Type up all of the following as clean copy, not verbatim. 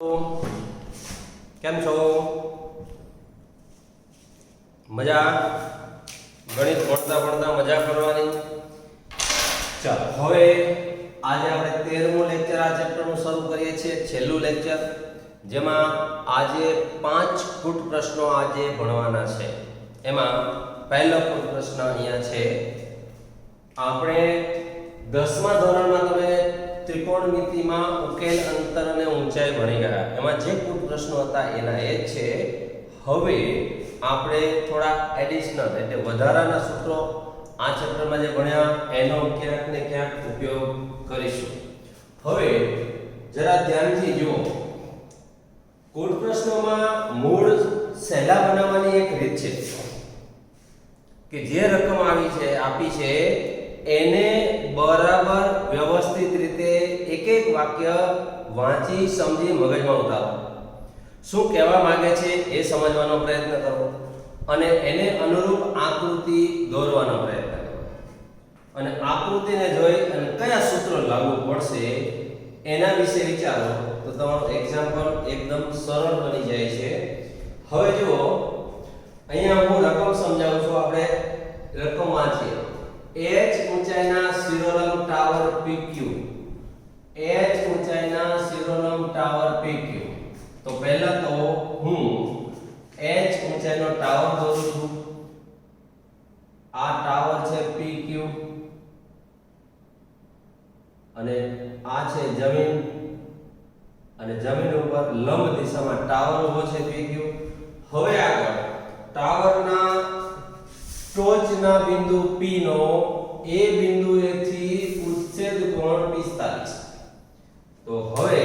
કેમ છો? મજા? ગણિત ભણતા ભણતા મજા કરવાની. ચાલો હવે આજે આપણે 13મું લેક્ચર આ ચેપ્ટરનું શરૂ કરીએ છીએ, છેલ્લું લેક્ચર, જેમાં આજે 5 કૂટ પ્રશ્નો આજે ભણવાના છે. એમાં પહેલો કૂટ પ્રશ્ન અહીંયા છે. આપણે 10મા ધોરણમાં તમે ત્રિકોણમિતિમાં ઉકેલ અંતર અને ઊંચાઈ ભણી ગયા. એમાં જે કુલ પ્રશ્નો હતા એના એ જ છે. હવે આપણે થોડા એડિશનલ એટલે વધારાના સૂત્રો આ ચેપ્ટરમાં જે ભણ્યા એનો ક્યાંક ને ક્યાંક ઉપયોગ કરીશું. હવે જરા ધ્યાનથી જુઓ. કુલ પ્રશ્નોમાં મૂળ સહેલા બનાવવાની એક રીત છે કે જે રકમ આપી છે એને બરાબર વ્યવસ્થિત રીતે એક એક વાક્ય વાંચી સમજી મગજમાં ઉતારો. શું કહેવા માંગે છે એ સમજવાનો પ્રયત્ન કરો અને એને અનુરૂપ આકૃતિ દોરવાનો પ્રયત્ન કરો. અને આકૃતિને જોઈ અને કયા સૂત્રો લાગુ પડશે એના વિશે વિચારો તો તમારું એક્ઝામ્પલ એકદમ સરળ બની જાય છે. હવે જુઓ, અહીંયા હું રકમ સમજાવું છું. આપણે રકમ વાંચીએ. h ઊંચાઈના શિરોલંબ ટાવર PQ, h ઊંચાઈના શિરોલંબ ટાવર PQ. તો પહેલા તો હું h ઊંચાઈનો ટાવર દોરું છું. આ ટાવર છે PQ અને આ છે જમીન, અને જમીન ઉપર લંબ દિશામાં ટાવર ઊભો છે PQ. હવે આગળ ટાવરના ટોચના બિંદુ P નો એ બિંદુએથી ઉચ્છેદ કોણ 45. તો હવે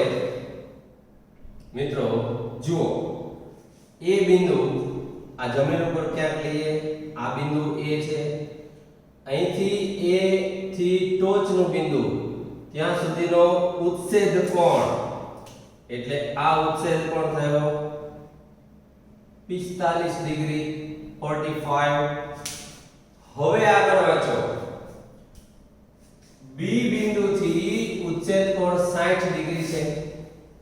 મિત્રો જુઓ, એ બિંદુ આ જમીન ઉપર ક્યાંક લઈએ. આ બિંદુ A છે. અહીંથી A થી ટોચનું બિંદુ ત્યાં સુધીનો ઉચ્છેદ કોણ એટલે આ ઉચ્છેદ કોણ થયો 45 ડિગ્રી 45. હવે આગળ વાંચો. B બિંદુથી ઉચ્છેદ કોણ 60 ડિગ્રી છે.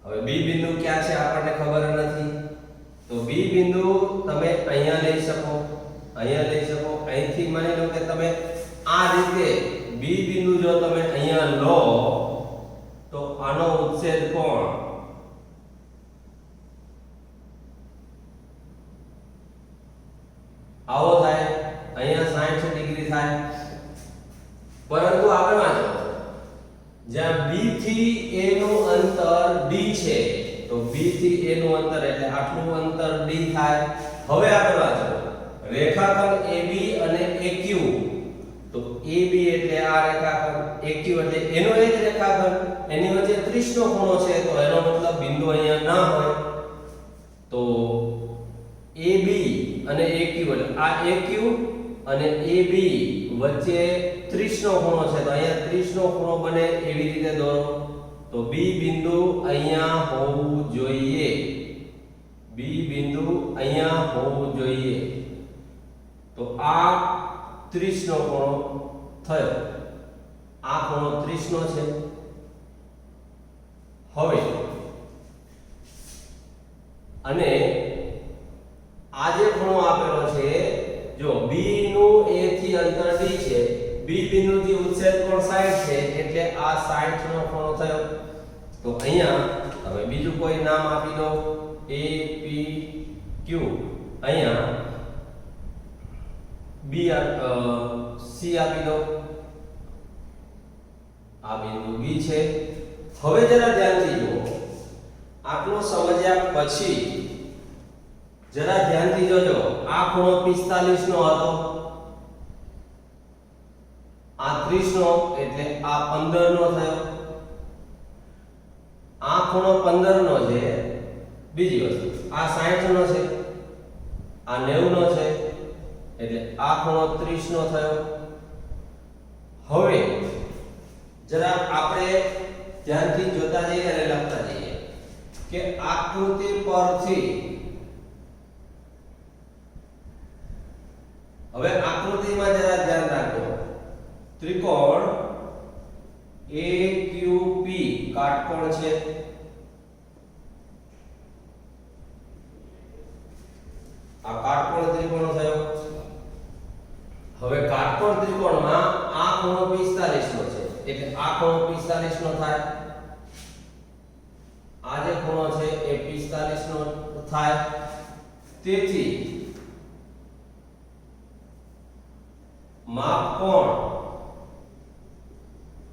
હવે B બિંદુ ક્યાં છે આપણને ખબર નથી. તો B બિંદુ તમે અહીંયા લઈ શકો, અહીંયા લઈ શકો. અહીંથી માની લો કે તમે આ રીતે B બિંદુ જો તમે અહીંયા લો તો આનો ઉચ્છેદ કોણ આવો થાય. અહીંયા 60 ડિગ્રી થાય. પરંતુ આગળ વાંચો. જ્યાં B થી A નું અંતર D છે તો B થી A નું અંતર એટલે આટલું અંતર D થાય. હવે આગળ વાંચો. રેખાખંડ AB અને AQ. તો AB એટલે આ રેખાખંડ, AQ એટલે એનો એ જ રેખાખંડ, એની વચ્ચે 30 નો ખૂણો છે. તો એનો મતલબ બિંદુ અહીંયા ના હોય. તો AB અને AQ એટલે આ AQ અને AB વચ્ચે 30 નો ખૂણો છે. તો અહીંયા 30 નો ખૂણો બને એવી રીતે દોરો. તો B બિંદુ અહીંયા હોવું જોઈએ. B બિંદુ અહીંયા હોવું જોઈએ. તો આ 30 નો ખૂણો થયો. આ ખૂણો 30 નો છે. હવે અને આ જે ખૂણો આપેલો છે, જો B નું A થી અંતર D છે, B બિંદુથી ઉચ્છેદ કોણ 60 છે એટલે આ 60 નો ખૂણો થયો. તો અહીંયા તમે બીજું કોઈ નામ આપી દો, A P Q. અહીંયા B C આપી દો. આ બિંદુ B છે. હવે જરા ધ્યાનથી જુઓ. આટલું સમજ્યા પછી જરા ધ્યાનથી જોજો. આ ખૂણો 45 નો હતો, આ 30 નો એટલે આ 15 નો થયો. આ ખૂણો 15 નો છે. બીજી વસ્તુ આ 60 નો છે, આ 90 નો છે એટલે આ ખૂણો 30 નો થયો. હવે જરા આપણે ધ્યાનથી જોતા જઈએ અને લખતા જઈએ કે આકૃતિ પરથી. હવે આકૃતિમાં જરા ધ્યાન રાખજો. ત્રિકોણ AQP કાટકોણ છે. 45 નો છે એટલે આ ખૂણો 45 નો થાય, આ જે ખૂણો છે એ 45 નો થાય। તેથી માપ કોણ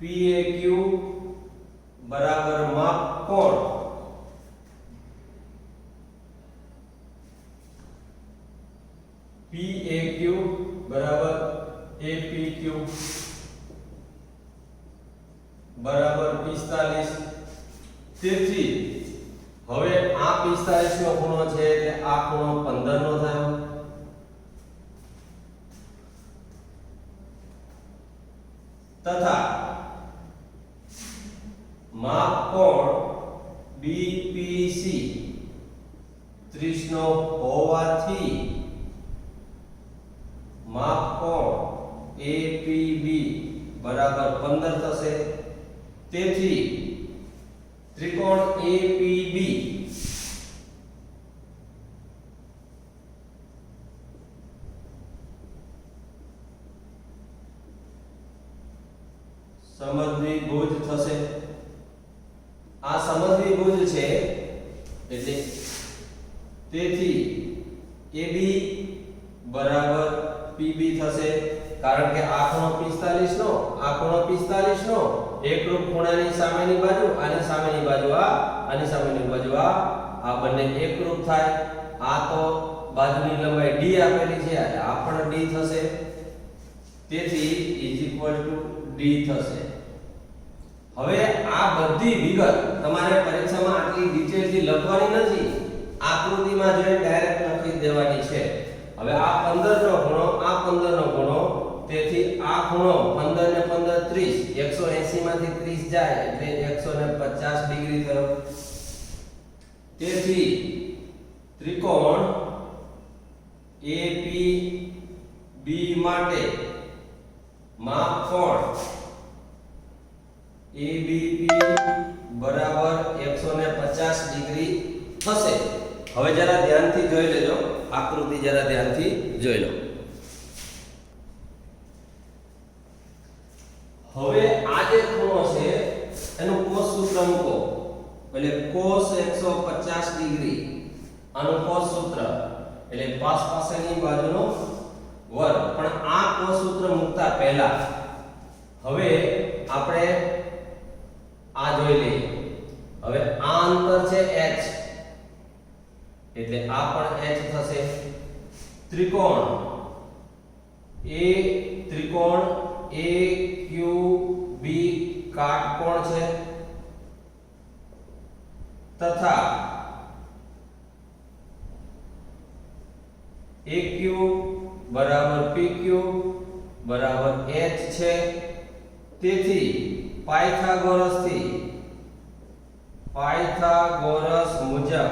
PAQ બરાબર માપ કોણ PAQ બરાબર APQ બરાબર 45। તેથી હવે આ 45 નો ખૂણો છે એટલે આ ખૂણો 15 નો થયો, તથા માપ કોણ BPC 30 નો હોવાથી માપ કોણ APB બરાબર 15 થશે। તેથી ત્રિકોણ APB સમદ્વિભુજ થશે। આ સમદ્વિભુજ છે એટલે તેથી AB બરાબર PB થશે, કારણ કે આ ખૂણો 45 નો, આ ખૂણો 45 નો, એકરૂપ ખૂણાની સામેની બાજુ આની સામેની બાજુ આની સામેની બાજુ આ બંને એકરૂપ થાય। આ તો બાજુની લંબાઈ D આપેલી છે, આ પણ D થશે, તેથી D થશે। હવે આ બધી વિગત તમારે પરીક્ષામાં આટલી ડિટેલથી લખવાની નથી, આકૃતિમાં જોઈને ડાયરેક્ટ લખી દેવાની છે। હવે આ 15 નો ખૂણો, આ 15 નો ખૂણો, તેથી આ ખૂણો 15 ને 15 30, 180 માંથી 30 જાય એટલે 150 ડિગ્રી થયો। તેથી ત્રિકોણ APB માટે માપ કોણ ABP બરાબર 150 ડિગ્રી થશે। હવે જરા ધ્યાનથી જોઈ લેજો, આકૃતિ જરા ધ્યાનથી જોઈ લો। હવે આ જે ખૂણો છે એનું cos સૂત્ર મૂકો, એટલે cos 150 ડિગ્રી આનું cos સૂત્ર એટલે પાસેની બાજુનો વર્ગ। પણ આ cos સૂત્ર મૂકતા પહેલા હવે આપણે આ જોઈ લઈએ। હવે આ અંતર છે h એટલે આ પણ h થશે। ત્રિકોણ AQB કાટકોણ છે, તથા AQ બરાબર PQ બરાબર h છે। તેથી પાયથાગોરસ મુજબ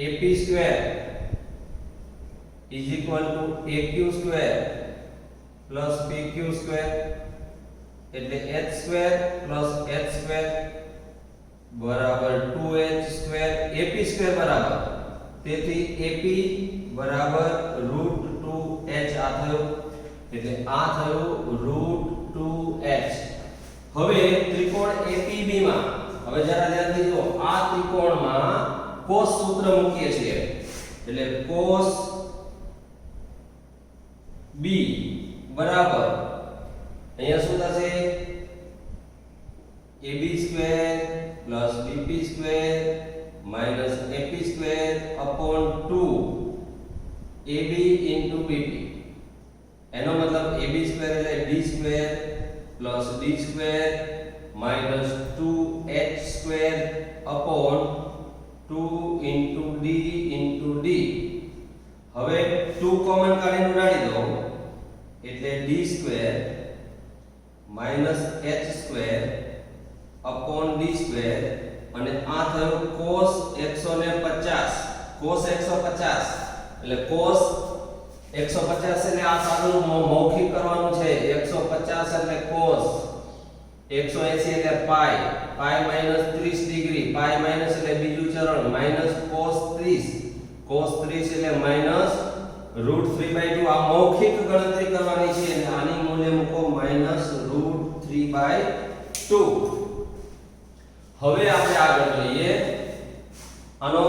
AP square is equal to AQ square plus PQ square એટલે h square plus h square બરાબર 2h સ્ક્વેર। AP સ્ક્વેર બરાબર, તેથી AP બરાબર √2h આ થયું, એટલે આ થયું √2h। હવે ત્રિકોણ APB માં હવે જરા ધ્યાનથી જુઓ, આ ત્રિકોણમાં cos સૂત્ર મૂકીએ છીએ એટલે cos B બરાબર અહીંયા શું થશે AB square plus BP square minus AP square upon 2 AB into BP। એનો મતલબ AB સ્ક્વેર એટલે D square plus D square minus 2h square upon 2 into D into D। હવે 2 કોમન કાઢીને ઉડાડી દો એટલે D square minus h square upon D square, અને આ થયું cos 150 એટલે cos 150 એટલે આ સાદું મૌખિક કરવાનું છે। 150 એટલે cos, 180 એટલે pi, pi minus 30 degree, pi minus એટલે બીજું ચરણ માઈનસ cos 30 એટલે માઈનસ √3/2। આ મૌખિક ગણતરી કરવાની છે અને આની મૂલ્ય મૂકો -3 3/2. હવે આપણે આગળ જોઈએ આનો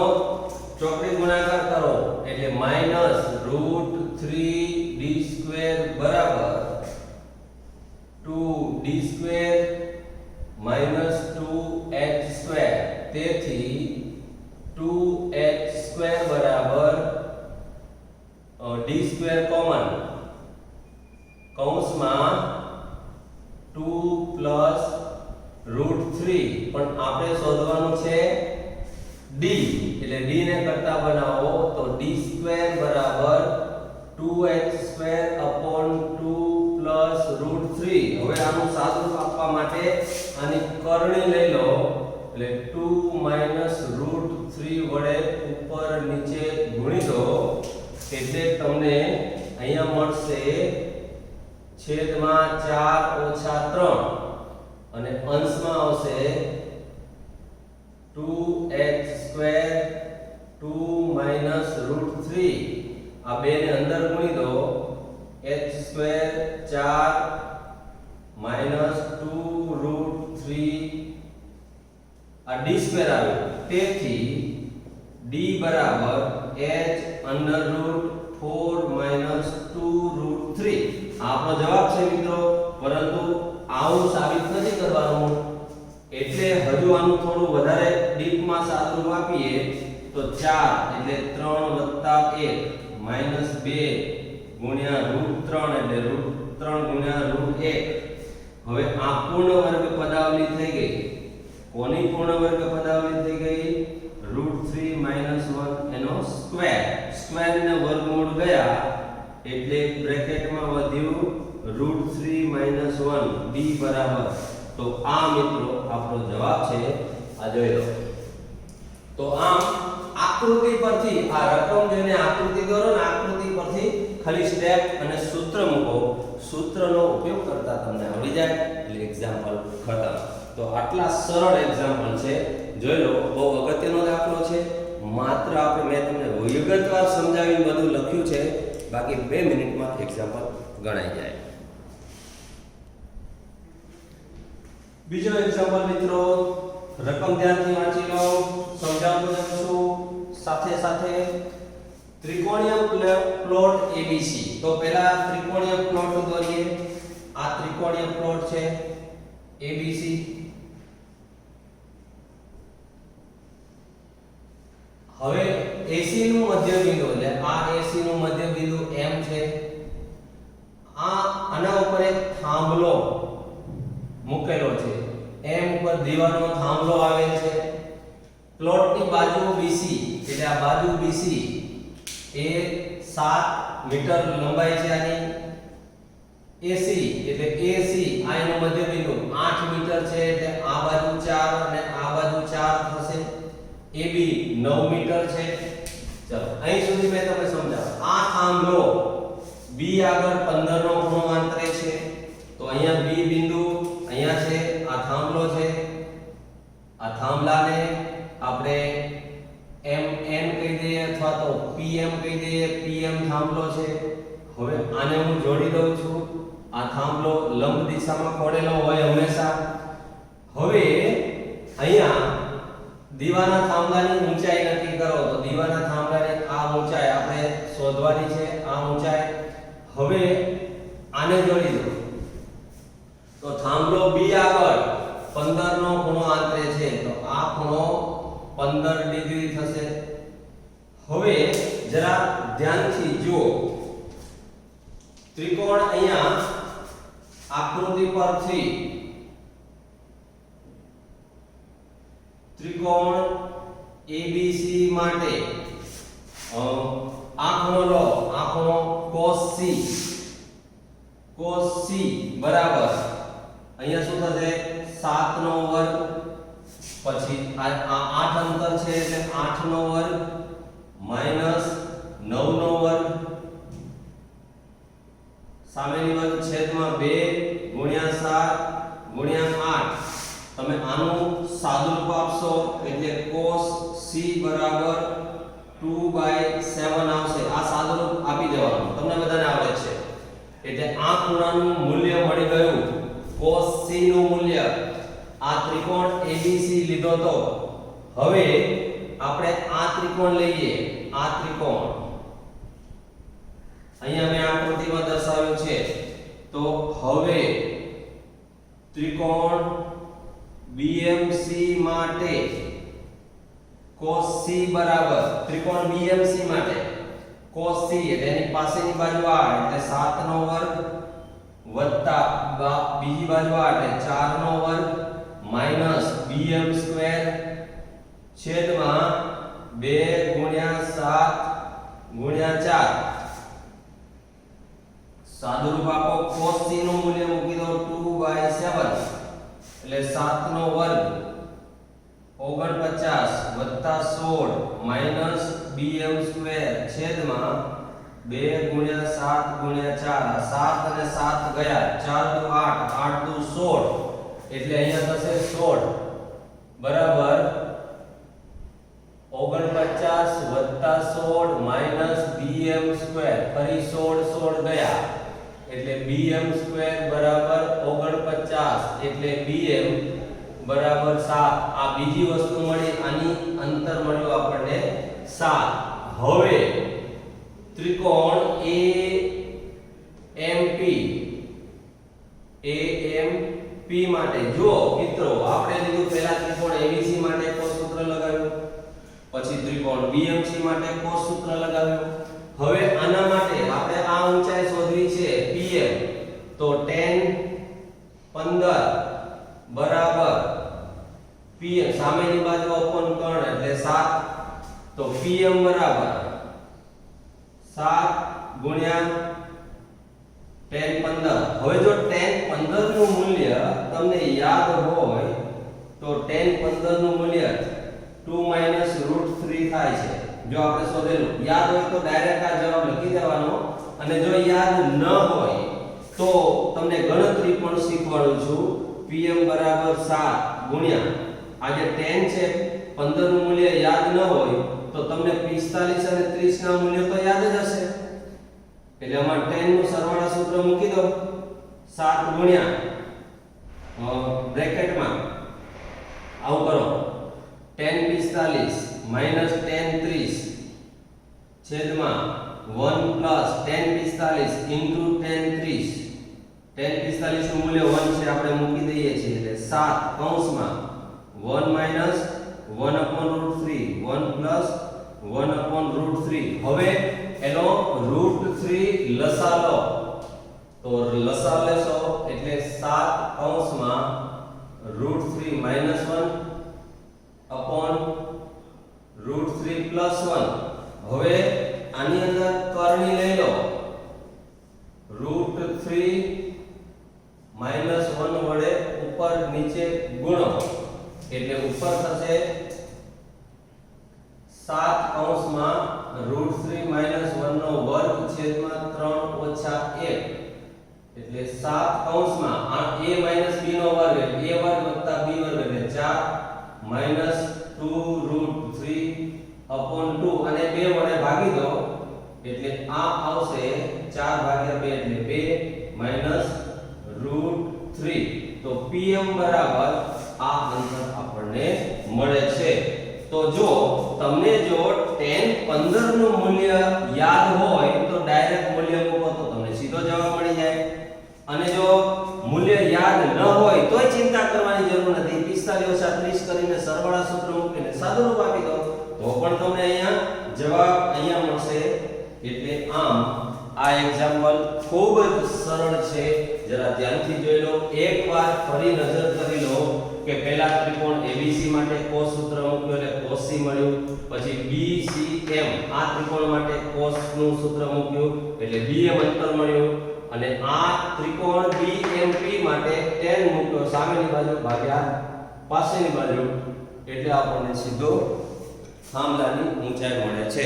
ચોકડી ગુણાકાર કરો એટલે -√3d² બરાબર 2d² -2h². તેથી 2h² બરાબર d² કોમન કૌંસમાં 2 +√3 પણ આપણે શોધવાનું છે d એટલે d ને કરતા બનાવો તો d² બરાબર 2h²/2 +√3. હવે આનું સાદુરૂપ આપવા માટે આની કરણી લઈ લો એટલે 2 -√3 વડે ઉપર નીચે ગુણી દો એટલે તમને અહીંયા મળશે છેદમાં 4 - 3 અને અંશમાં આવશે 2h² 2 -√3. આ બે ને અંદર ગુણી દો h² 4 -2√3 આ d² આવ્યું. તેથી d બરાબર h√4 -2√3 આપણો જવાબ છે મિત્રો. પરંતુ આવું સાબિત નથી કરવાનું એટલે હજુ આનું થોડું વધારે ડીપમાં સાદુરૂપ આપીએ તો 4 એટલે 3 + 1 -2 ગુણ્યા √3 એટલે √3 ગુણ્યા √1. હવે આ પૂર્ણ વર્ગ પદાવલી થઈ ગઈ. કોની પૂર્ણ વર્ગ પદાવલી થઈ ગઈ? √3 - 1 એનો સ્ક્વેર. સ્ક્વેર ને વર્ગમૂળ ગયા એટલે બ્રેકેટમાં વધ્યું √3 - 1 d બરાબર. તો આ મિત્રો આપણો જવાબ છે. આ જોઈ લો. તો આમ આકૃતિ પરથી આ રકમ જોઈને આકૃતિ દોરો ને આકૃતિ પરથી ખાલી સ્ટેપ અને સૂત્ર મૂકો. સૂત્રનો ઉપયોગ કરતા તમને આવડી જાય એટલે એક્ઝામ્પલ ખતમ. તો આટલા સરળ એક્ઝામ્પલ છે. જોઈ લો, બહુ અગત્યનો દાખલો છે. માત્ર આપણે મેં તમને વિગતવાર સમજાવીને બધું લખ્યું છે. બાકી 2 મિનિટમાં એક્ઝામ્પલ ગણાઈ જાય. બીજો એક્ઝામ્પલ મિત્રો રકમ ધ્યાનથી વાંચી લો. સમજાવતો જશું સાથે સાથે. ત્રિકોણીય પ્લોટ ABC. તો પહેલા ત્રિકોણીય પ્લોટ દોરીએ. આ ત્રિકોણીય પ્લોટ છે ABC. હવે AC નું મધ્ય બિંદુ એટલે આ AC નું મધ્ય બિંદુ M છે. આના ઉપર એક થાંભલો મૂકેલો છે. M ઉપર દીવાલનો થાંભલો આવેલ છે. પ્લોટની બાજુ BC એટલે આ બાજુ BC એ 7 મીટર લંબાઈ છે આની. AC એટલે AC આ એનું મધ્ય બિંદુ 8 મીટર છે એટલે આ બાજુ 4 અને આ બાજુ 4 થશે. AB 9 મીટર છે. ચલો અહીં સુધી મેં તમને સમજાવ્યું. આ થાંભલો B આગળ 15 નો ખૂણો આંતરે છે. તો અહીંયા B બિંદુ અહીંયા છે. આ થાંભલો છે. આ થાંભલાને આપણે MN કહી દઈએ અથવા તો PM કહી દઈએ. PM થાંભલો છે. હવે આને હું જોડી દઉં છું. આ થાંભલો લંબ દિશામાં ખોડેલો હોય હંમેશા. હવે અહીંયા દીવાના થાંભલાની ઊંચાઈ નક્કી કરો. તો દીવાના થાંભલાની આ ઊંચાઈ આપણે શોધવાની છે. આ ઊંચાઈ. હવે આને જોડી દો. તો થાંભલો B આગળ 15 નો ખૂણો આંતરે છે. તો આ ખૂણો 15 ડિગ્રી થશે. હવે જરા ધ્યાનથી જુઓ. ત્રિકોણ અહીંયા આકૃતિ પરથી ત્રિકોણ ABC માટે આ ખૂણો લો. આ ખૂણો cos C બરાબર અહીંયા શું થશે 7 નો વર્ગ. પછી આ 8 અંતર છે એટલે 8 નો વર્ગ માઈનસ 9 નો વર્ગ સામેની બાજુ છેદમાં 2 ગુણ્યા 7 ગુણ્યા 8. તમે આનું સાદુરૂપ આપશો એટલે cos C બરાબર 2/7 આવશે. આ સાદુરૂપ આપી દેવાનું તમને બધાને આવડે છે. એટલે આ ખૂણાનું મૂલ્ય મળી ગયું cos c નું મૂલ્ય આ ત્રિકોણ ABC લીધો તો હવે આપણે આ ત્રિકોણ લઈએ આ ત્રિકોણ અહીંયા મેં આકૃતિમાં દર્શાવ્યું છે તો હવે ત્રિકોણ BMC માટે cos c બરાબર ત્રિકોણ BMC માટે cos c એટલે એની પાસેની બાજુ 8 એટલે 7 નો વર્ગ વત્તા બીજી બાજુ 8 એટલે 4 નો વર્ગ માઈનસ bm સ્ક્વેર છેદમાં 2 ગુણ્યા 7 ગુણ્યા 4 સાદુરૂપ આપો cos c નું મૂલ્ય મૂકી દો 2/7 એટલે 7 નો વર્ગ 49 વત્તા 16 માઈનસ bm સ્ક્વેર છેદમાં 2 ગુણ્યા 7 ગુણ્યા 4 7 અને 7 ગયા 4 દુ 8 8 દુ 16 એટલે અહીંયા થશે 16 બરાબર 49 વત્તા 16 માઈનસ bm સ્ક્વેર ફરી 16 16 ગયા એટલે bm સ્ક્વેર બરાબર 49 એટલે bm બરાબર 7 આ બીજી વસ્તુ મળી આની અંતર મળ્યું આપણને 7 હવે ત્રિકોણ AMP માટે જો મિત્રો આપણે લીધું પહેલા ત્રિકોણ ABC માટે cos સૂત્ર લગાવ્યું પછી ત્રિકોણ BMC માટે cos સૂત્ર લગાવ્યું હવે આના માટે આપણે આ ઊંચાઈ શોધવી છે PM તો tan 15 બરાબર PM સામેની બાજુ અપોન કર્ણ એટલે 7 તો PM બરાબર 7 ગુણ્યા tan 15 હવે જો tan 15 નું મૂલ્ય તમને યાદ હોય તો tan 15 નું મૂલ્ય 2 √3 થાય છે જો આપણે શોધેલું યાદ હોય તો ડાયરેક્ટ આ જવાબ લખી દેવાનો અને જો યાદ ન હોય તો તમને ગણતરી પણ શીખવાડું છું PM બરાબર 7 ગુણ્યા આ જે tan છે 15 નું મૂલ્ય યાદ ન હોય તો તમને 45 અને 30 ના મૂલ્ય તો યાદ જ હશે એટલે આમાં tan નું સરવાળા સૂત્ર મૂકી દો 7 ગુણ્યા બ્રેકેટમાં આવું કરો tan 45 માઈનસ tan 30 છેદમાં 1 plus tan 45 into tan 30 tan 45 નું મૂલ્ય 1 છે આપણે મૂકી દઈએ છીએ એટલે 7 કૌંસમાં 1 માઈનસ 1 upon √3 1 પ્લસ 1 upon √3 હવે એનો √3 લસા લો તો લસા લેશો એટલે 7 કૌંસમાં √3 માઈનસ 1 upon √3 પ્લસ 1 હવે આની અંદર કર્ણી લઈ લો √3 માઈનસ 1 વડે ઉપર નીચે ગુણો એટલે ઉપર થશે 7 કૌંસમાં √3 માઈનસ 1 નો વર્ગ છેદમાં 3 ઓછા 1 એટલે 7 કૌંસમાં આ a માઈનસ b નો વર્ગ એટલે a વર્ગ વત્તા b વર્ગ એટલે 4 માઈનસ 2 √3 upon 2 અને 2 વડે ભાગી દો એટલે આ આવશે 4 ભાગ્યા 2 એટલે 2 માઈનસ √3 તો PM બરાબર આ અંતર આપણને મળે છે તો જો તમને જો tan 15 નું મૂલ્ય યાદ હોય તો ડાયરેક્ટ મૂલ્ય મૂકો તો તમને સીધો જવાબ મળી જાય અને જો મૂલ્ય યાદ ન હોય તોય ચિંતા કરવાની જરૂર નથી 45 - 30 કરીને સરવાળા સૂત્ર મૂકીને સાદુરૂપ આપી દો તો પણ તમને અહીંયા જવાબ અહીંયા મળશે એટલે આમ આ એક્ઝામ્પલ ખૂબ જ સરળ છે જરા ધ્યાનથી જોઈ લો એકવાર ફરી નજર કરી લો કે પહેલા ત્રિકોણ ABC માટે cos સૂત્ર મૂક્યું એટલે cos c મળ્યું પછી BCM આ ત્રિકોણ માટે cos નું સૂત્ર મૂક્યું એટલે BM અંતર મળ્યું અને આ ત્રિકોણ BMP માટે tan મૂક્યો સામેની બાજુ ભાગ્યા પાછળની બાજુ એટલે આપણને સીધો થાંભલાની ઊંચાઈ મળે છે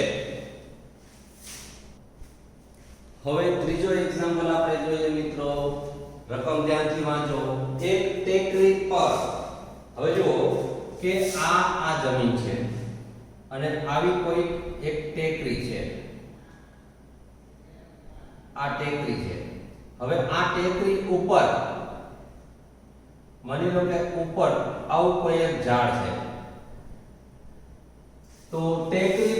હવે ત્રીજો એક્ઝામ્પલ આપણે જોઈએ મિત્રો રકમ ધ્યાનથી વાંચો એક ટેકરી પર હવે જુઓ કે આ જમીન છે અને આવી કોઈ એક ટેકરી છે આ ટેકરી છે હવે આ ટેકરી ઉપર માની લો કે ઉપર આવું કોઈ એક ઝાડ છે, તો ટેકરી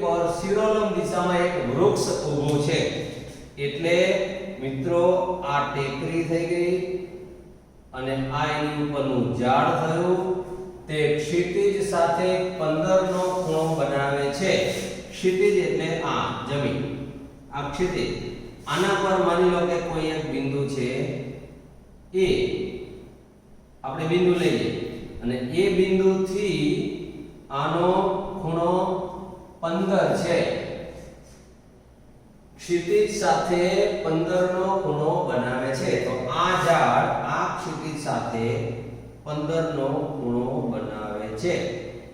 પર શિરોલંબ દિશામાં એક વૃક્ષ ઊભું છે, એટલે મિત્રો આ ટેકરી થઈ ગઈ અને આ એની ઉપરનું ઝાડ થયું, તે ક્ષિતિજ સાથે 15 નો ખૂણો બનાવે છે। ક્ષિતિજ એટલે આ જમીન, આ ક્ષિતિજ, આના પર માની લો કે કોઈ એક બિંદુ છે એ, આપણે બિંદુ લઈએ અને એ બિંદુથી આનો ખૂણો 15 છે, ક્ષિતિજ સાથે 15 નો ખૂણો બનાવે છે, તો આ ઝાડ આ ક્ષિતિજ સાથે 15 નો ખૂણો બનાવે છે।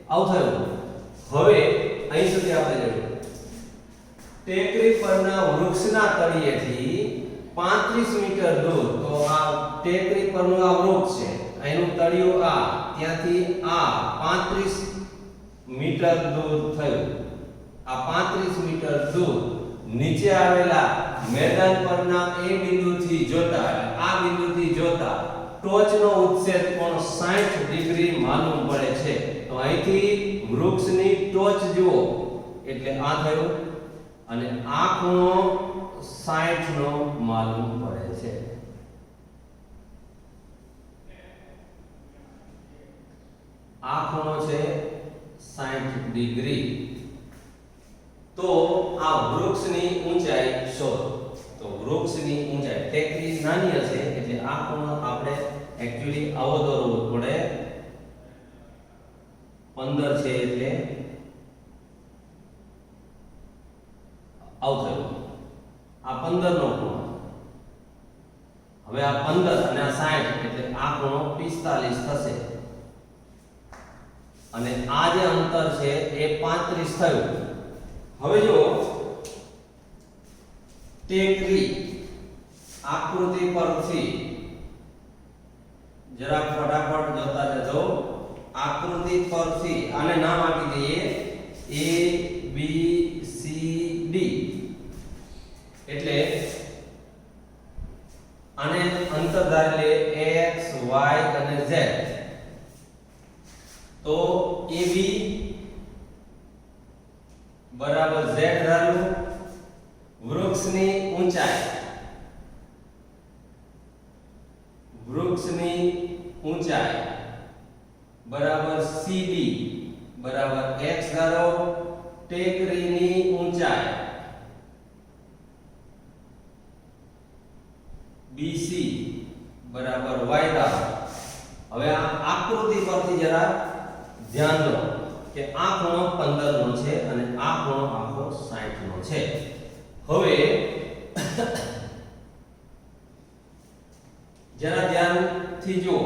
આવું થયું। હવે અહીં સુધી આપણે જોયું ટેકરી પરના વૃક્ષના તળિયેથી 35 મીટર દૂર, તો આ ટેકરી પરનું આ વૃક્ષ છે, એનું તળિયું આ, ત્યાંથી આ 35 મીટર દૂર થયું। આ 35 મીટર દૂર નીચે આવેલા મેદાન પરના એ બિંદુથી જોતા, આ બિંદુથી જોતા ટોચનો ઉચ્છેદ કોણ 60 ડિગ્રી માલુમ પડે છે। તો અહીંથી વૃક્ષની ટોચ જુઓ એટલે આ થયું અને આ ખૂણો 60 નો માલુમ પડે છે। આ ખૂણો છે 60 ડિગ્રી। તો આ વૃક્ષની ઊંચાઈ શોધો। તો વૃક્ષની ઊંચાઈ, ટેકરી નાની હશે એટલે આ ખૂણો આપણે એક્ચ્યુઅલી આવો દોરવો પડે, 15 છે એટલે આવું થયું, આ 15 નો ખૂણો। હવે આ 15 અને આ 60 એટલે આ ખૂણો 45 થશે અને આ જે અંતર છે એ 35 થયું। હવે જો ટેકરી આકૃતિ પરથી જરા ફટાફટ જોતા જજો, આકૃતિ પરથી આને નામ આપી દઈએ A B C D, એટલે આને અંતર ધારી લે x y અને z। તો AB બરાબર z ધારું, વૃક્ષની ઊંચાઈ બરાબર CD બરાબર x ધારો, ટેકરીની ઊંચાઈ BC બરાબર y ધારો। હવે આ આકૃતિ પરથી જરા ધ્યાન દો કે આ ખૂણો 15 નો છે અને આ ખૂણો આખો 60 નો છે। હવે જરા ધ્યાનથી જુઓ,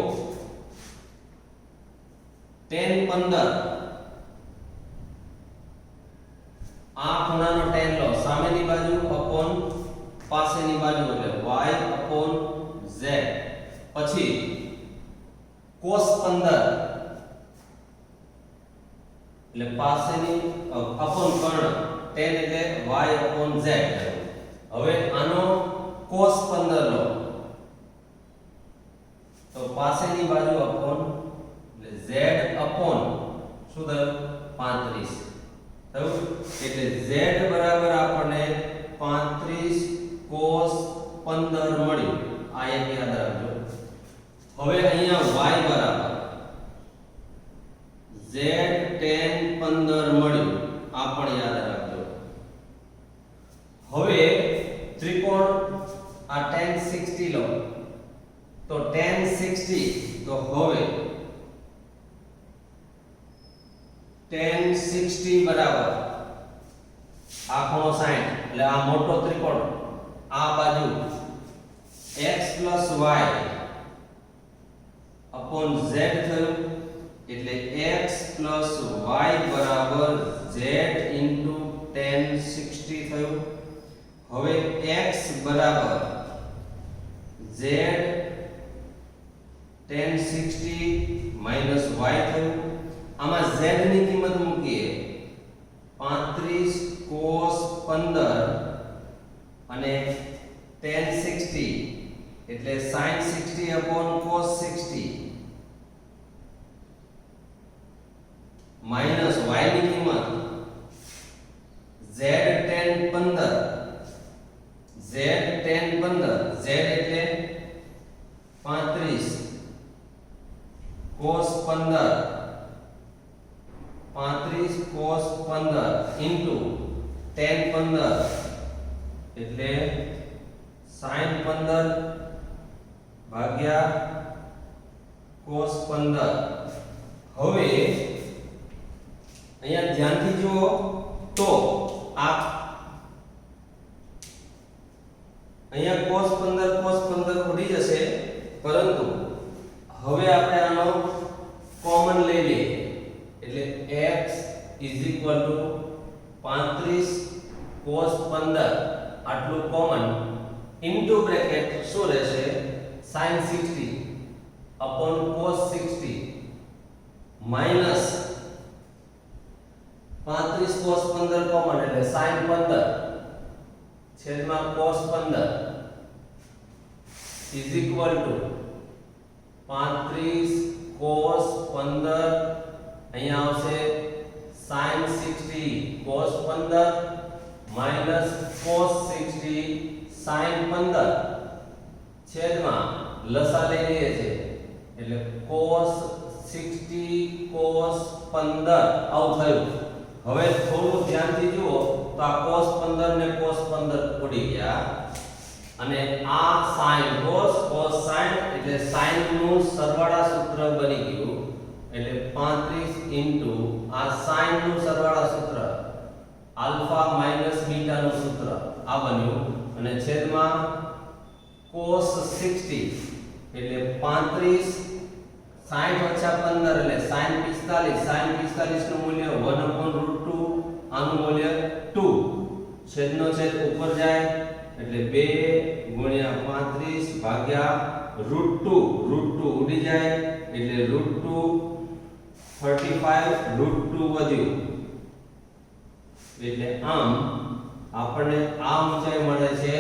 tan 15, આ ખૂણાનો tan લો, સામેની બાજુ અપોન પાસેની બાજુ એટલે y અપોન z, પછી cos 15 એટલે પાસેની અપોન કર્ણ, tan એટલે y અપોન z। હવે આનો cos 15 લો, તો પાસેની બાજુ અપોન એટલે z અપોન શું થયું 35 થયું, એટલે z બરાબર આપણને 35 cos 15 મળ્યું। આ એક યાદ રાખજો। હવે અહીંયા y બરાબર z tan 15 મળ્યું, આ પણ યાદ રાખજો। હવે ત્રિકોણ આ tan 60 લો, તો tan 60, તો હવે tan 60 બરાબર આ ખૂણો 60 એટલે આ મોટો ત્રિકોણ, આ બાજુ x y અપોન z થયું, એટલે x y બરાબર z into tan 60 થયું। હવે x બરાબર z tan 60 minus y થયું। આમાં z ની કિંમત મૂકીએ 35 cos 15 અને tan 60 એટલે એટલે sin 60 upon cos 60 minus y ની કિંમત z tan 15 z tan 15 z એટલે 35 cos 15 35 cos 15 into tan 15 એટલે sin 15 ભાગ્યા cos 15 હવે અહીંયા ધ્યાનથી જુઓ તો આ અહીંયા cos 15 ઉડી જશે પરંતુ હવે આપણે આનો કોમન લઈ લઈએ એટલે x = 35 cos 15 આટલું કોમન ઇન્ટુ બ્રેકેટ શું રહેશે sin 60 upon cos 60 minus 35 cos 15 common એટલે sin 15 છેદમાં cos 15 = 35 cos 15 અહીંયા આવશે sin 60 cos 15 minus cos 60 sin 15 છેદમાં લસા લઈ લઈએ છે એટલે cos 60 cos 15 આવું થયું હવે થોડું ધ્યાનથી જુઓ તો આ cos 15 ને cos 15 ઉડી ગયા અને આ sin cos sin એટલે sin નું સરવાળા સૂત્ર બની ગયું એટલે 35 ઇન્ટુ આ sin નું સરવાળા સૂત્ર આલ્ફા માઈનસ બીટા નું સૂત્ર આ બન્યું અને છેદમાં cos 60 એટલે 35 60 ઓછા 15 એટલે sin 45 નું મૂલ્ય 1/√2 આનું મૂલ્ય 2 છેદનો છેદ ઉપર જાય એટલે 2 ગુણ્યા 35 ભાગ્યા √2 ઉડી જાય એટલે √2 35 √2 વધ્યું એટલે આમ આપણને આ ઊંચાઈ મળે છે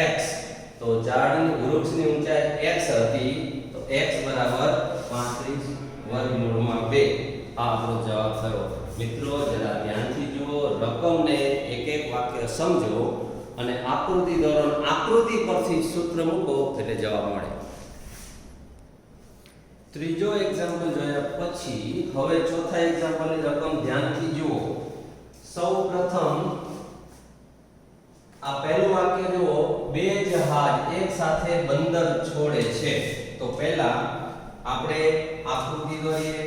x તો ઝાડની વૃક્ષની ઊંચાઈ x હતી તો x બરાબર 35 વર્ગમૂળમાં 2 આ આપણો જવાબ થયો મિત્રો જરા ધ્યાનથી જુઓ રકમને એક એક વાક્ય સમજો અને આકૃતિ દોરો આકૃતિ પરથી સૂત્ર મૂકો એટલે જવાબ મળે ત્રીજો એક્ઝામ્પલ જોયા પછી હવે ચોથા એક્ઝામ્પલની રકમ ધ્યાનથી જુઓ સૌપ્રથમ આ પહેલું વાક્ય જુઓ બે જહાજ એક સાથે બંદર છોડે છે તો પહેલા આપણે આકૃતિ દોરીએ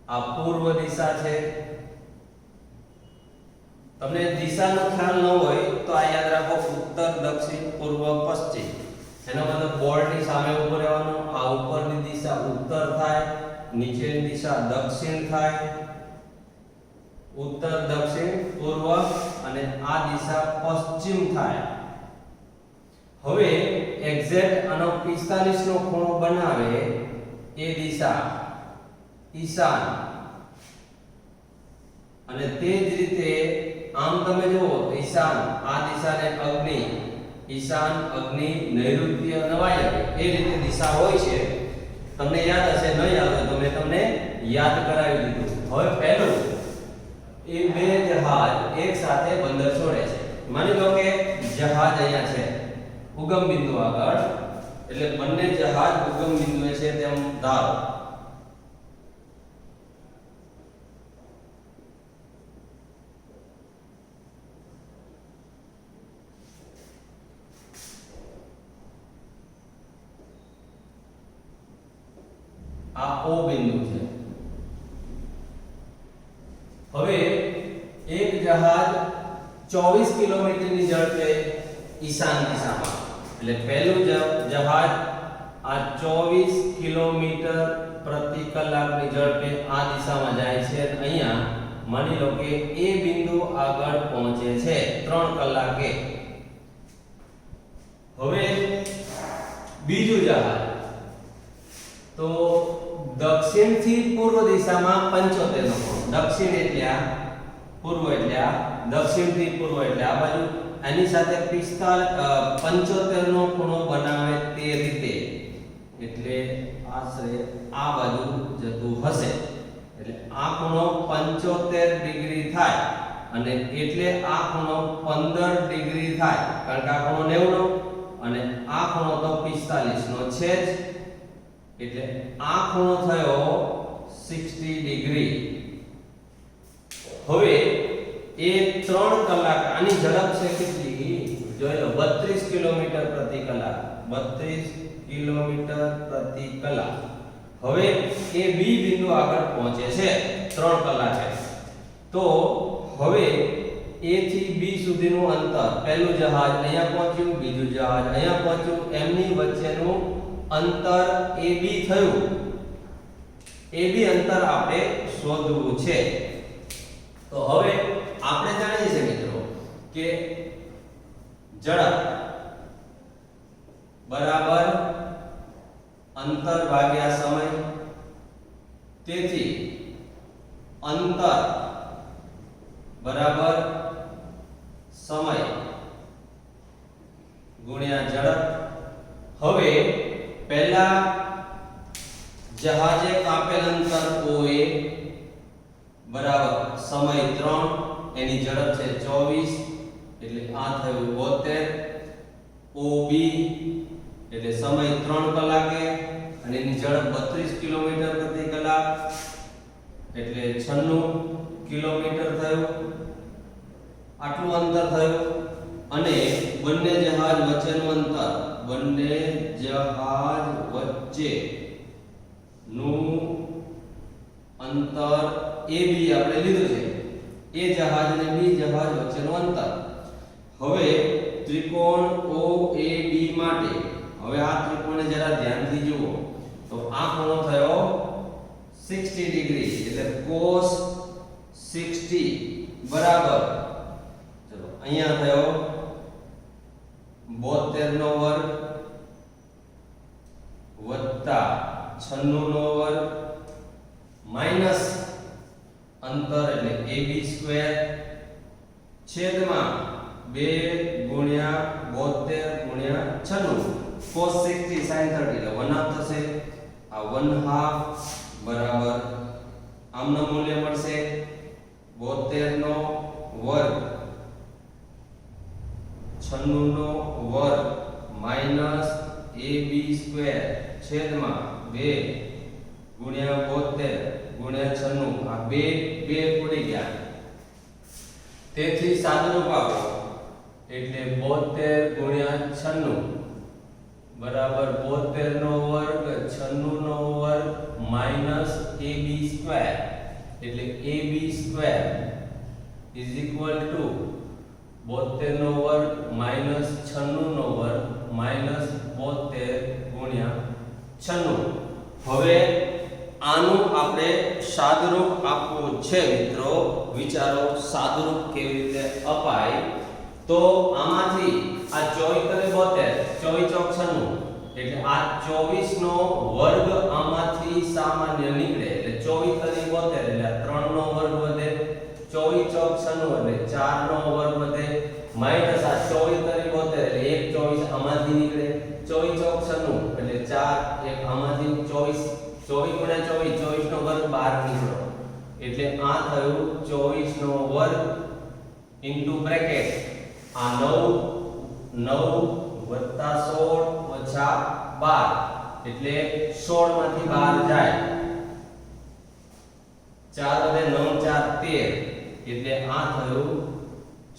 આ પૂર્વ દિશા છે તમને દિશાનો ખ્યાલ ન હોય તો આ યાદ રાખો ઉત્તર દક્ષિણ પૂર્વ પશ્ચિમ એનો મતલબ બોર્ડની સામે ઉભો રહેવાનું આ ઉપરની દિશા ઉત્તર થાય નીચેની દિશા દક્ષિણ થાય ઉત્તર દક્ષિણ પૂર્વ અને આ દિશા પશ્ચિમ થાય હવે એક્ઝેક્ટ આનો 45 નો ખૂણો બનાવે એ દિશા ઈશાન અને તે જ રીતે આમ તમે જુઓ ઈશાન આ દિશાને અગ્નિ ઈશાન અગ્નિ નૈઋત્ય નવાય એ રીતે દિશા હોય છે તમને યાદ હશે ન યાદ હોય તો મેં તમને યાદ કરાવી દીધું હવે પહેલું એ બે જહાજ એક સાથે બંદર છોડે છે માની લો કે જહાજ અહીંયા છે ઉગમ બિંદુ આગળ એટલે બંને જહાજ ઉગમ બિંદુએ છે તેમ ધારો આ O બિંદુ છે હવે એક જહાજ 24 કિલોમીટરની ઝડપે ઈશાન દિશામાં એટલે પહેલું જહાજ આ 24 કિલોમીટર પ્રતિ કલાકની ઝડપે આ દિશામાં જાય છે અને અહીંયા માની લો કે એ બિંદુ આગળ પહોંચે છે 3 કલાકે હવે બીજું જહાજ તો દક્ષિણ થી પૂર્વ દિશામાં 75 નો ખૂણો દક્ષિણ એટલે પૂર્વ એટલે દક્ષિણ થી પૂર્વ એટલે આ બાજુ એની સાથે 75 નો ખૂણો બનાવે તે રીતે, એટલે આશરે આ બાજુ જતું હશે, એટલે આ ખૂણો 75 ડિગ્રી થાય અને એટલે આ ખૂણો 15 ડિગ્રી થાય, કારણ કે આ ખૂણો 90 નો અને આ ખૂણો તો 45 નો છે જ, એટલે આ ખૂણો થયો 60 ડિગ્રી. હવે એ 3 કલાક આની ઝડપ છે કેટલી જોઈ લો, 32 કિલોમીટર પ્રતિ કલાક, 32 કિલોમીટર પ્રતિ કલાક. હવે એ બી બિંદુ આગળ પહોંચે છે 3 કલાકે. તો હવે A થી B સુધીનું અંતર, પહેલું જહાજ અહીંયા પહોંચ્યું, બીજું જહાજ અહીંયા પહોંચ્યું, એમની વચ્ચેનું અંતર AB થયું. AB અંતર આપણે શોધવું છે. તો હવે આપણે જાણીએ છીએ મિત્રો કે ઝડપ બરાબર અંતર ભાગ્યા સમય. તેથી અંતર બરાબર સમય ગુણ્યા ઝડપ. હવે પહેલા જહાજે કાપેલ અંતર OA બરાબર સમય 3, એની ઝડપ છે 24, એટલે આ થયું 72. OB એટલે સમય 3 કલાકે અને એની ઝડપ 32 કિલોમીટર પ્રતિ કલાક, એટલે 96 કિલોમીટર થયું. આટલું અંતર થયું. અને બંને જહાજ વચ્ચેનું અંતર, બંને જહાજ વચ્ચેનું અંતર AB આપણે લીધું છે, એ જહાજ અને B જહાજ વચ્ચેનું અંતર. હવે ત્રિકોણ OAB માટે હવે આ ત્રિકોણને જરા ધ્યાનથી જુઓ તો આ ખૂણો થયો 60 ડિગ્રી, એટલે cos 60 બરાબર, ચલો અહીંયા થયો 72 નો વર્ગ વત્તા 96 નો વર્ગ માઈનસ અંતર એટલે AB સ્ક્વેર છેદમાં 2 ગુણ્યા 72 ગુણ્યા 96, cos 60 sin 30 એટલે 1/2 થશે. આ 1/2 બરાબર આમનું મૂલ્ય મળશે 72 નો વર્ગ 96 નો વર્ગ માઈનસ AB સ્ક્વેર છેદમાં 2 ગુણ્યા 72 ગુણ્યા 96, આ 2 ઉડી ગયા. તેથી સાદુરૂપ આપો એટલે 72 ગુણ્યા 96 બરાબર 72 નો વર્ગ 96 નો વર્ગ માઈનસ AB સ્ક્વેર, એટલે AB square is equal to 72 નો વર્ગ માઈનસ 96 નો વર્ગ માઈનસ 72 ગુણ્યા 96. હવે આનું આપણે સાદુરૂપ આપવું છે મિત્રો. વિચારો સાદુરૂપ કેવી રીતે અપાય. તો આમાંથી આ 24 72 24 ચોક 96, એટલે આ 24 નો વર્ગ આમાંથી સામાન્ય નીકળે, એટલે 24 72 એટલે 3 નો વર્ગ વધે, 24 ચોક 96 એટલે 4 નો વર્ગ વધે, માઈનસ આ 24 72 એટલે 1 24 આમાંથી નીકળે, 24 ચોક 96 એટલે 4 1 આમાંથી 24 ગુણ્યા 24 નો વર્ગ 12 નીકળ્યો, એટલે આ થયું 24 નો વર્ગ ઇન્ટુ બ્રેકેટ આ 9 વત્તા 16 ઓછા 12 એટલે 16 માંથી 12 જાય, 4 વધે 9 4 13, એટલે આ થયું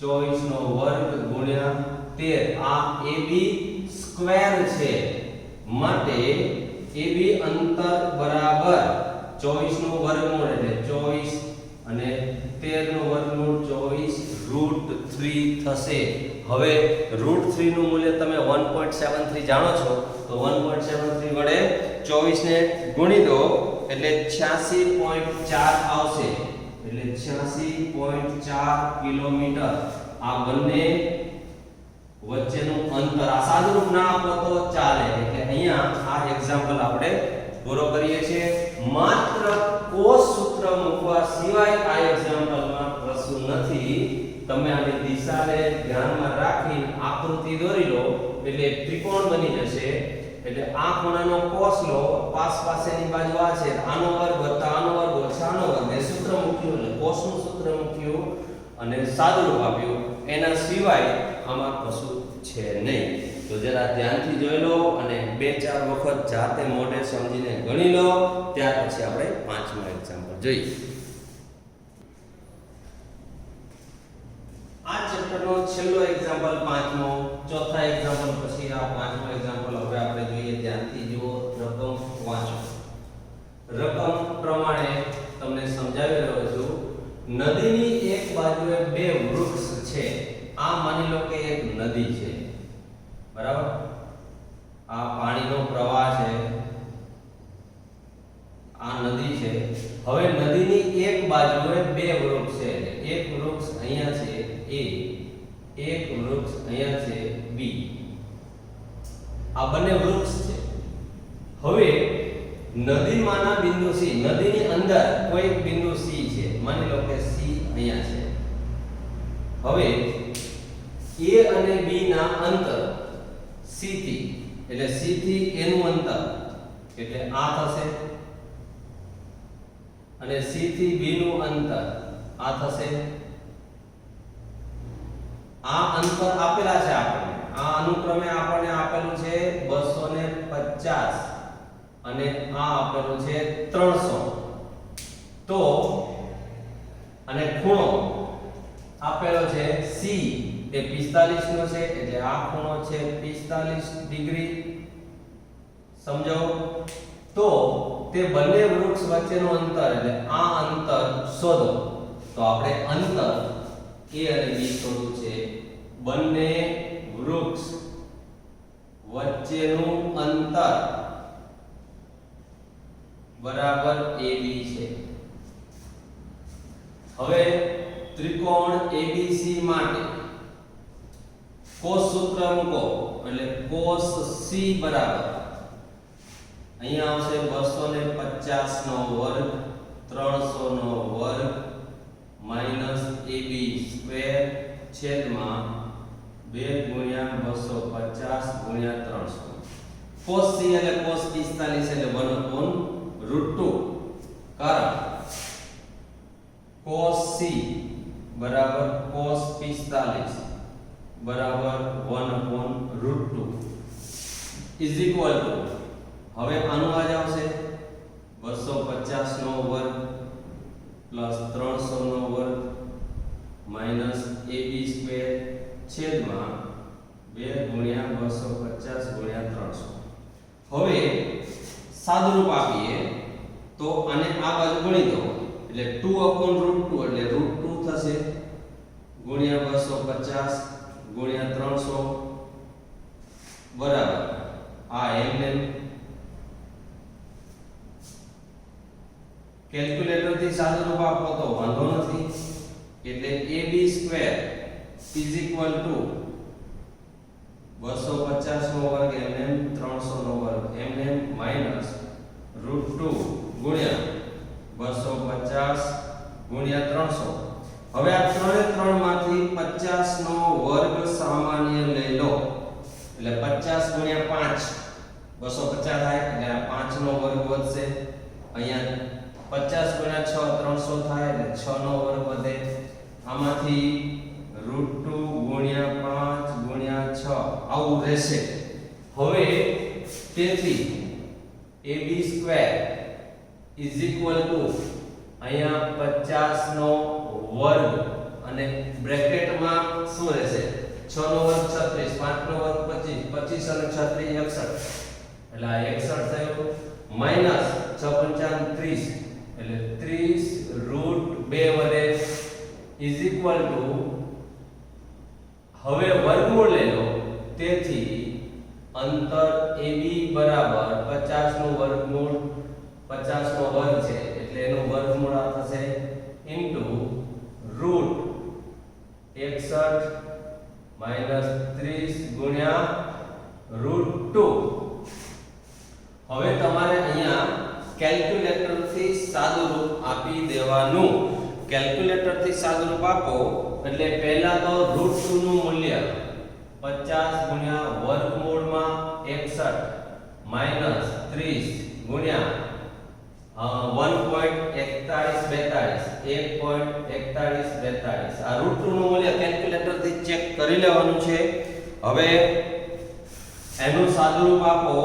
24 નો વર્ગ ગુણ્યા 13. આ AB સ્ક્વેર છે, માટે AB અંતર બરાબર 24 નું વર્ગમૂળ એટલે 24 અને 13 નું વર્ગમૂળ 24 √3 થશે. હવે √3 નું મૂલ્ય તમે 1.73 જાણો છો, તો 1.73 વડે 24 ને ગુણી દો એટલે 86.4 આવશે, એટલે 86.4 કિલોમીટર આ બંને વચ્ચેનું અંતર. આ સાદુરૂપ ના આપો તો ચાલે, એટલે અહીંયા આ એક્ઝામ્પલ આપણે પૂરો કરીએ છીએ. માત્ર cos સૂત્ર મૂકવા સિવાય આ એક્ઝામ્પલમાં કશું નથી. તમે આની દિશાને ધ્યાનમાં રાખી આકૃતિ દોરી લો એટલે એક ત્રિકોણ બની જશે. એટલે આ ખૂણાનો cos લો, પાસેની બાજુ આ છે, આનો વર્ગ વત્તા આનો વર્ગ ઓછા આનો વર્ગ એ સૂત્ર મૂક્યું, એટલે cos નું સૂત્ર મૂક્યું અને સાદુરૂપ આપ્યું. એના સિવાય આમાં કશું છે નહીં. તો જરા ધ્યાનથી જોઈ લો અને 2-4 વખત જાતે મોઢે સમજીને ગણી લો. ત્યાર પછી આપણે પાંચમું એક્ઝામ્પલ જોઈએ. આ ચેપ્ટરનો છેલ્લો એક્ઝામ્પલ પાંચમો. ચોથા એક્ઝામ્પલ પછી આ પાંચમો એક્ઝામ્પલ હવે આપણે જોઈએ. ધ્યાનથી જુઓ, રકમ વાંચો. રકમ પ્રમાણે તમને સમજાવી રહ્યો છું. નદીની એક બાજુએ બે વૃક્ષ છે. આ માની લો કે એક નદી છે, બરાબર? આ પાણીનો પ્રવાહ છે, આ નદી છે. હવે નદીની એક બાજુએ બે વૃક્ષ છે. એક વૃક્ષ અહીંયા છે A, એક વૃક્ષ અહીંયા છે B. આ બંને વૃક્ષ છે. હવે નદીમાંના બિંદુ C, નદીની અંદર કોઈ બિંદુ C છે, માની લો કે C અહીંયા છે. હવે A અને B ના અંતર C થી, એટલે C થી A નું અંતર એટલે આ થશે, અને C થી B નું અંતર આ થશે. આ અંતર આપેલા છે આપણને. આ અનુક્રમે આપણને આપેલું છે 250 અને આ આપેલું છે 300. તો અને ખૂણો આપેલો છે C એ 45 નો છે, એટલે આ ખૂણો છે 45 ડિગ્રી. સમજો? તો તે બંને વૃક્ષ વચ્ચેનું અંતર એટલે આ અંતર શોધો. તો આપણે અંતર A અને B શોધવું છે. બંને વૃક્ષ વચ્ચેનું અંતર બરાબર AB છે. હવે ત્રિકોણ ABC માટે cos સૂત્ર મૂકો એટલે cos C બરાબર અહીંયા આવશે 250 નો વર્ગ 300 નો વર્ગ માઈનસ AB સ્ક્વેર છેદમાં 2 ગુણ્યા 250 ગુણ્યા 300. cos C એટલે cos 45 એટલે 1/√2. કારણ cos C બરાબર cos 45 બરાબર 1/√2 ઇઝ ઇક્વલ ટુ, હવે આનું આ જ આવશે 250 નો વર્ગ પ્લસ 300 નો વર્ગ માઈનસ AB સ્ક્વેર છેદમાં 2 ગુણ્યા 250 ગુણ્યા 300. હવે સાદુરૂપ આપીએ તો આને આ બાજુ ગણી દો એટલે 2/√2 એટલે √2 થશે ગુણ્યા 250 ગુણ્યા 300 બરાબર આ એમ કેલ્ક્યુલેટર થી સાદુરૂપ આપો તો વાંધો નથી. એટલે AB square is equal to 250 નો વર્ગ mm 300 નો વર્ગ mm માઈનસ √2 ગુણ્યા 250 ગુણ્યા 300. હવે આ 3 માંથી 50 નો વર્ગ સામાન્ય લઈ લો એટલે 50 ગુણ્યા 5 250 થાય એટલે 5 નો વર્ગ વધશે. અહીંયા 50 ગુણ્યા 6 300 થાય એટલે 6 નો વર્ગ વધે. આમાંથી √2 ગુણ્યા 5 ગુણ્યા 6 આવું રહેશે. હવે તેથી AB square is equal to અહીંયા 50 નો વર્ગ અને બ્રેકેટમાં શું રહેશે 6 નો વર્ગ 36 5 નો વર્ગ 25 25 અને 36 61 એટલે આ 61 થયું માઈનસ 6 35 એટલે 30 √2 વડે ઇઝ ઇક્વલ ટુ હવે વર્ગમૂળ લઈ લો. તેથી અંતર AB બરાબર 50 નું વર્ગમૂળ 50 નો વર્ગ છે એટલે એનું વર્ગમૂળ આ થશે ઇન્ટુ √61 માઈનસ 30 ગુણ્યા √2. હવે તમારે અહીંયા કેલ્ક્યુલેટર થી સાદુરૂપ આપી દેવાનું. કેલ્ક્યુલેટર થી સાદુરૂપ આપો એટલે પહેલા તો √2 નું મૂલ્ય 50 ગુણ્યા વર્ગમૂળમાં 61 માઈનસ 30 ગુણ્યા 1.4142 આ √2 નું મૂલ્ય કેલ્ક્યુલેટર થી ચેક કરી લેવાનું છે. હવે એનું સાદુરૂપ આપો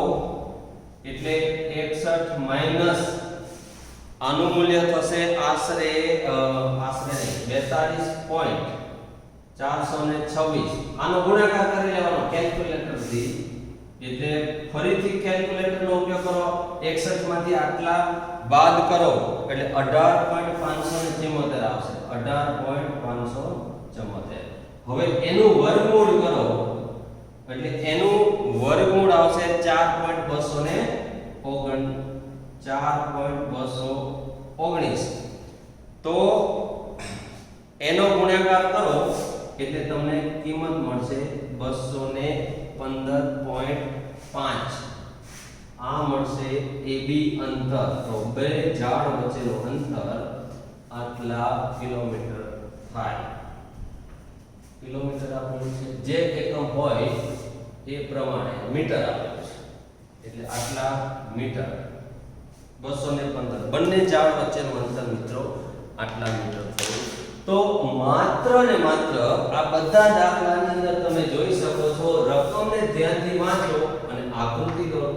એટલે 61 માઈનસ આનું મૂલ્ય થશે આશરે 42.426. આનો ગુણાકાર કરી લેવાનો કેલ્ક્યુલેટર થી. એટલે ફરીથી કેલ્ક્યુલેટર નો ઉપયોગ કરો. 61 માંથી આટલા બાદ કરો એટલે 18.574 આવશે. 18.574. હવે એનું વર્ગમૂળ કરો એટલે એનું વર્ગમૂળ આવશે 4.219. તો એનો ગુણાકાર કરો એટલે તમને કિંમત મળશે 215.5. આ મળશે AB અંતર. તો બે ઝાડ વચ્ચેનું અંતર આટલા કિલોમીટર થાય. કિલોમીટર આપેલું છે, જે એકમ હોય એ પ્રમાણે મીટર આપેલું છે એટલે આટલા મીટર. 215 બંને ઝાડ વચ્ચેનું અંતર મિત્રો આટલા મીટર થયું. તો માત્ર ને માત્ર આ બધા દાખલાની અંદર તમે જોઈ શકો છો, રકમને ધ્યાનથી વાંચો અને આકૃતિ દોરો.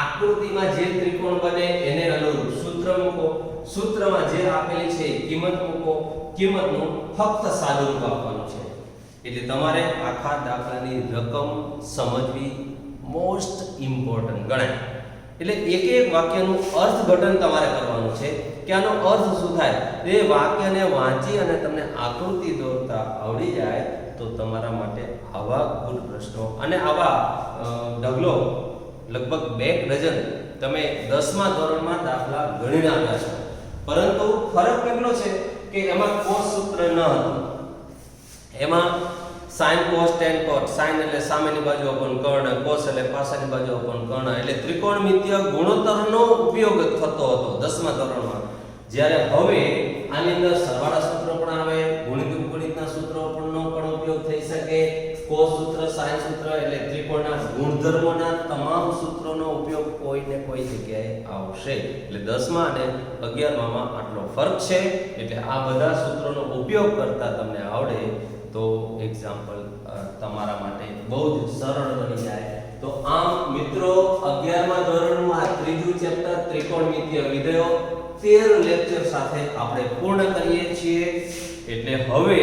આકૃતિમાં જે ત્રિકોણ બને એને અનુરૂપ સૂત્ર મૂકો. સૂત્રમાં જે આપેલી છે કિંમત મૂકો. કિંમતનું ફક્ત સાદુરૂપ આપવાનું છે. એટલે તમારે આખા દાખલાની રકમ સમજવી મોસ્ટ ઇમ્પોર્ટન્ટ ગણાય. એટલે એક એક વાક્યનું અર્થઘટન તમારે કરવાનું છે કે આનો અર્થ શું થાય. એ વાક્યને વાંચી અને તમને આકૃતિ દોરતા આવડી જાય તો તમારા માટે આવા ગુણ પ્રશ્નો અને આવા ઢગલો લગભગ 2 ડઝન તમે 10મા ધોરણમાં દાખલા ગણીને આવ્યા છો. પરંતુ ફરક કેટલો છે કે એમાં કોસ સૂત્ર ન હતું. એમાં sin cos tan cot. sin એટલે સામેની બાજુ અપન કર્ણ, cos એટલે પાછળની બાજુ અપન કર્ણ. એટલે ત્રિકોણમિતીય ગુણોત્તરનો ઉપયોગ થતો હતો 10મા ધોરણમાં. જ્યારે હવે આની અંદર સરવાળા સૂત્ર પણ આવે, ગુણિત ઉપગણિતના સૂત્રો પણ ઉપયોગ થઈ શકે. cos સૂત્ર, sin સૂત્ર એટલે ત્રિકોણના ગુણધર્મોના તમામ સૂત્રોનો ઉપયોગ કોઈને કોઈ જગ્યાએ આવશે. એટલે 10મા અને 11મામાં આટલો ફરક છે. એટલે આ બધા સૂત્રોનો ઉપયોગ કરતા તમને આવડે તો એક્ઝામ્પલ તમારા માટે બહુ જ સરળ બની જાય. તો આમ મિત્રો 11મા ધોરણનું આ ત્રીજું ચેપ્ટર ત્રિકોણમિતીય વિધેયો 13 લેક્ચર સાથે આપણે પૂર્ણ કરીએ છીએ. એટલે હવે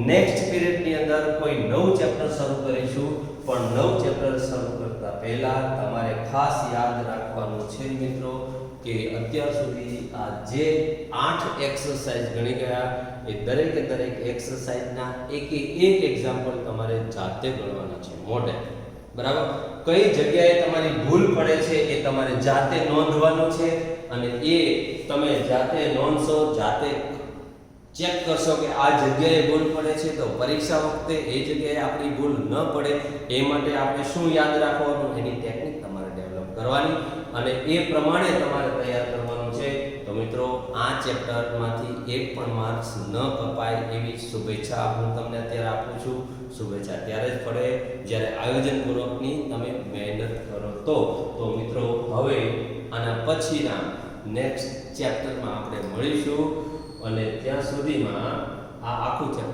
નેક્સ્ટ પીરિયડની અંદર કોઈ નવું ચેપ્ટર શરૂ કરીશું. પણ નવું ચેપ્ટર શરૂ કરતા પહેલા તમારે ખાસ યાદ રાખવાનું છે મિત્રો કે અત્યાર સુધી આ જે 8 એક્સરસાઇઝ ગણી ગયા એ દરેકે દરેક એક્સરસાઇઝના એક એક્ઝામ્પલ તમારે જાતે ગણવાના છે મોઢે. બરાબર? કઈ જગ્યાએ તમારી ભૂલ પડે છે એ તમારે જાતે નોંધવાનું છે અને એ તમે જાતે નોંધશો, જાતે ચેક કરશો કે આ જગ્યાએ ભૂલ પડે છે તો પરીક્ષા વખતે એ જગ્યાએ આપણી ભૂલ ન પડે એ માટે આપણે શું યાદ રાખવાનું એની ટેકનિક તમારે ડેવલપ કરવાની અને એ પ્રમાણે તમારે તૈયાર કરવાનું છે. તો મિત્રો આ ચેપ્ટરમાંથી એક પણ માર્ક્સ ન કપાય એવી શુભેચ્છા હું તમને અત્યારે આપું છું. શુભેચ્છા ત્યારે જ પડે જ્યારે આયોજનપૂર્વકની તમે મહેનત કરો તો મિત્રો હવે આના પછીના નેક્સ્ટ ચેપ્ટરમાં આપણે મળીશું અને ત્યાં સુધીમાં આ આખું ચેપ્ટર